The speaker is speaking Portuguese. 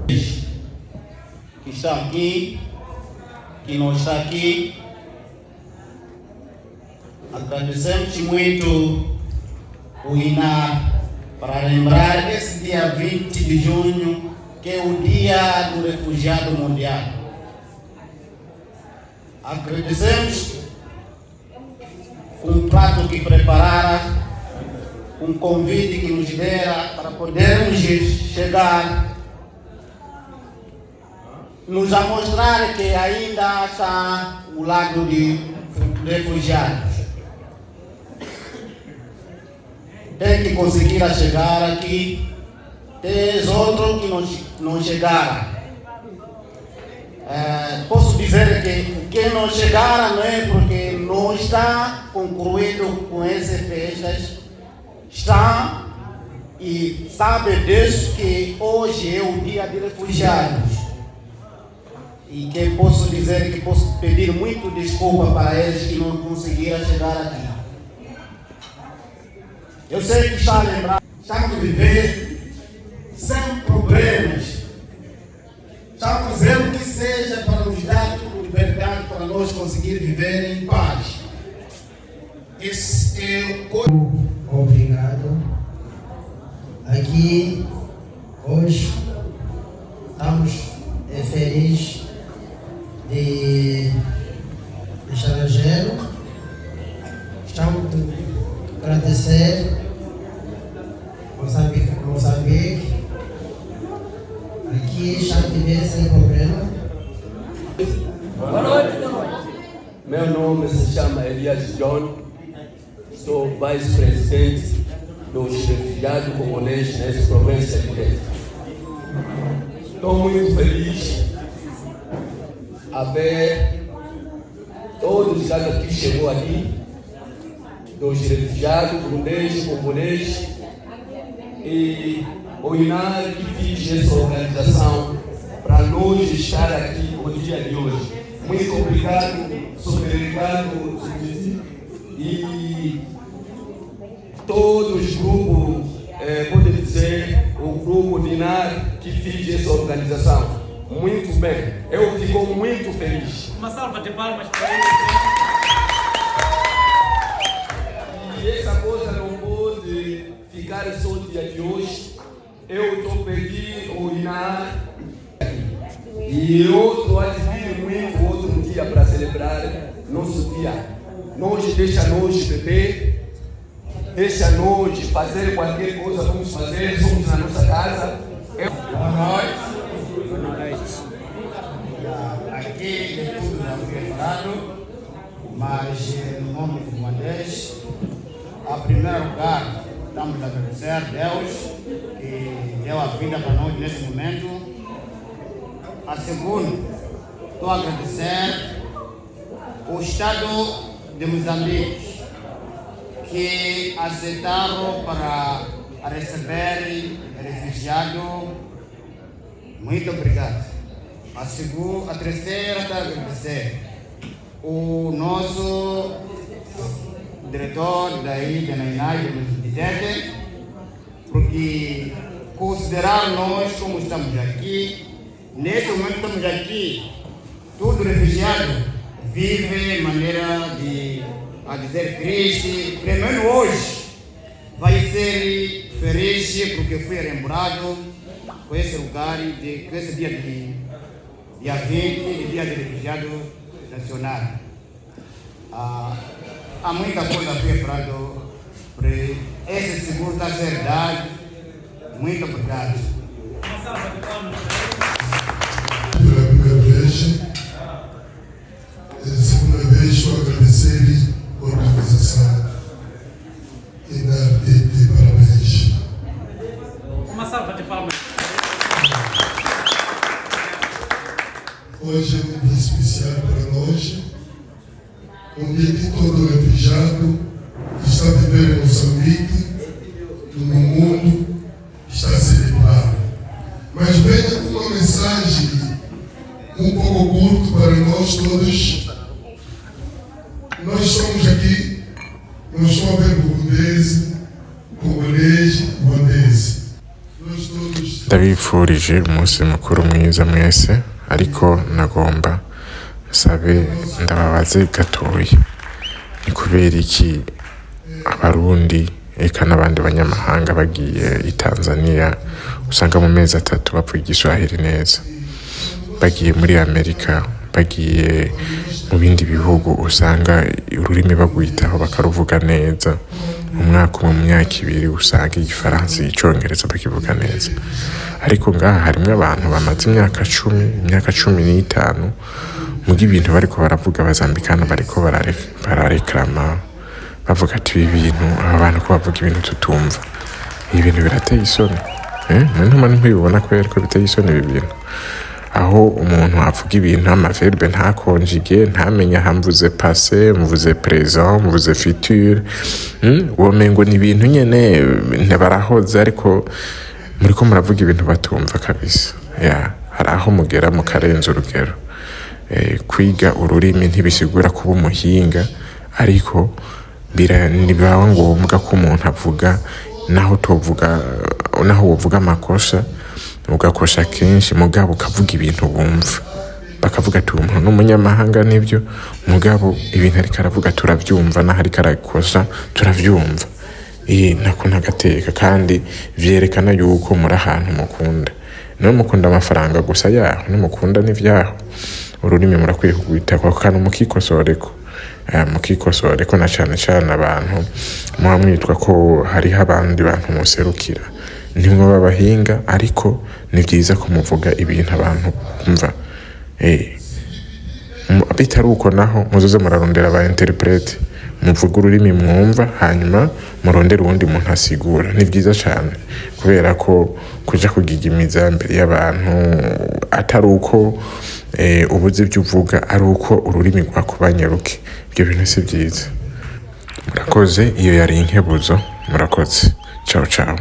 que está aqui, que não está aqui. Agradecemos muito o INAR para lembrar esse dia 20 de junho, que é o Dia do Refugiado Mundial. Agradecemos um prato que prepararam, um convite que nos deram para podermos chegar, nos a mostrar que ainda está o lado de refugiados. Tem que conseguir chegar aqui, tem outros que não chegaram. Posso dizer que não chegaram não é porque não está concluído com essas festas, está e sabe disso que hoje é o dia de refugiados. E que posso dizer que posso pedir muito desculpa para eles que não conseguiram chegar aqui. Eu sei que está a lembrar, estamos a viver sem problemas. Estamos fazendo o que seja para nos dar liberdade, para nós conseguir viver em paz. Esse é o... Obrigado. Aqui, hoje, estamos felizes de estrangeiro. Estamos a agradecer Moçambique. Aqui está vivendo sem problema. Boa noite. Meu nome se chama Elias John. Sou vice-presidente dos refugiados congoleses nessa província de Tete. Estou muito feliz a ver todos os que chegou aqui, dos refugiados burundeses, congoleses, e o INAR que fez essa organização para nós estar aqui no dia de hoje. Muito obrigado, obrigado, e todos os grupos, pode dizer, o grupo de INAR que fez essa organização. Muito bem, eu fico muito feliz. Uma salva de palmas para ele. E essa coisa não pode ficar só no dia de hoje. Eu estou pedindo o INAR e eu estou a vir muito outro dia para celebrar nosso dia. Nós deixa-nos beber, deixa-nos fazer qualquer coisa, vamos fazer, somos na nossa casa. Boa noite. Aqui de tudo já foi falado, mas no nome do Mandês, a primeiro lugar, estamos a agradecer a Deus que deu a vida para nós nesse momento. A segundo, estou a agradecer o Estado de Moçambique, que aceitaram para receber refugiados. Muito obrigado. A terceira está a agradecer o nosso diretor daí da INAR de Tete, porque considerar nós como estamos aqui, nesse momento estamos aqui, todo refugiado vive de maneira a dizer triste. Primeiro hoje vai ser feliz porque foi lembrado com esse lugar, com esse dia de dia 20, dia de refugiado nacional. Há muita coisa foi falada por esse seguro está verdade. Muito obrigado. Pela primeira vez, segunda vez, estou a agradecer a organização e dar-te parabéns. Uma salva de palmas. Hoje é um dia especial para nós, um dia que todo refugiado que está vivendo em Moçambique, no mundo, está celebrando. Mas venha com uma mensagem um pouco curto para nós todos. Nós estamos aqui, nós estamos a ver burundês, congolês, ruandês. Nós todos ndabipfurije umunsi mukuru mwiza mwese, ariko nagomba sabe ndababaze gatoya, ni kubera iki abarundi eka n'abandi banyamahanga bagiye i Tanzania usanga mu mezi 3 bavuga igiswahili neza, bagiye muri Amerika, bagiye mu bindi bihugu usanga ururimi bagwitaho bakaruvuga neza, umwaka umwe mu myaka 2 usanga igifaransa icongereza bakivuga neza, ariko ngaha harimwe abantu bamaze imyaka 15 mugi ibintu bariko baravuga bazambikana bariko barareklama bavuga ati ibi bintu aba bantu ko bavuga ibintu tutumva, ibi bintu birateye isoni ntuma ntibibona ko biteye isoni ibi bintu, aho umuntu avuga ibintu amaverbe ntakonjige ntamenya hamvuze passé muvuze présent muvuze futur womengo ni ibintu nyene barahoze ariko muriko muravuga ibintu batumva kabisa. Hari aho mugera mu karenzo urugero, kwiga ururimi ntibisigura kuba umuhinga, ariko nibawa ngombwa ko umuntu avuga naho wovuga amakosa ugakosha kenshi, mugabo ukavuga ibintu bumva, bakavuga ati umuntu n'umunyamahanga nibyo, mugabo ibintu ariko aravuga turavyumva, naho ariko arakosa turavyumva. Nako ntagateka, kandi vyerekana yuko muri ahantu mukunda, no mukunda amafaranga gusa yaho, no mukunda n'ivyaho. Ururimi murakwiye kugwitako kandi mukikosoreko na cane abantu muba mwitwa ko hariho abandi bantu muserukira, ntimwe babahinga, ariko ni vyiza ko muvuga ibintu abantu bumva. Bitari uko naho muzoze murarondera aba interprete, muvuga ururimi mwumva, hanyuma murondera uwundi muntu asigura. Ni vyiza cane, kubera ko kuja kugigimiza mbere y'abantu atari uko ubuze ibyo uvuga, ari uko ururimi rwakubanye ruke, ibyo bintu si vyiza. Murakoze, iyo yari inkebuzo. Murakoze, ciao ciao.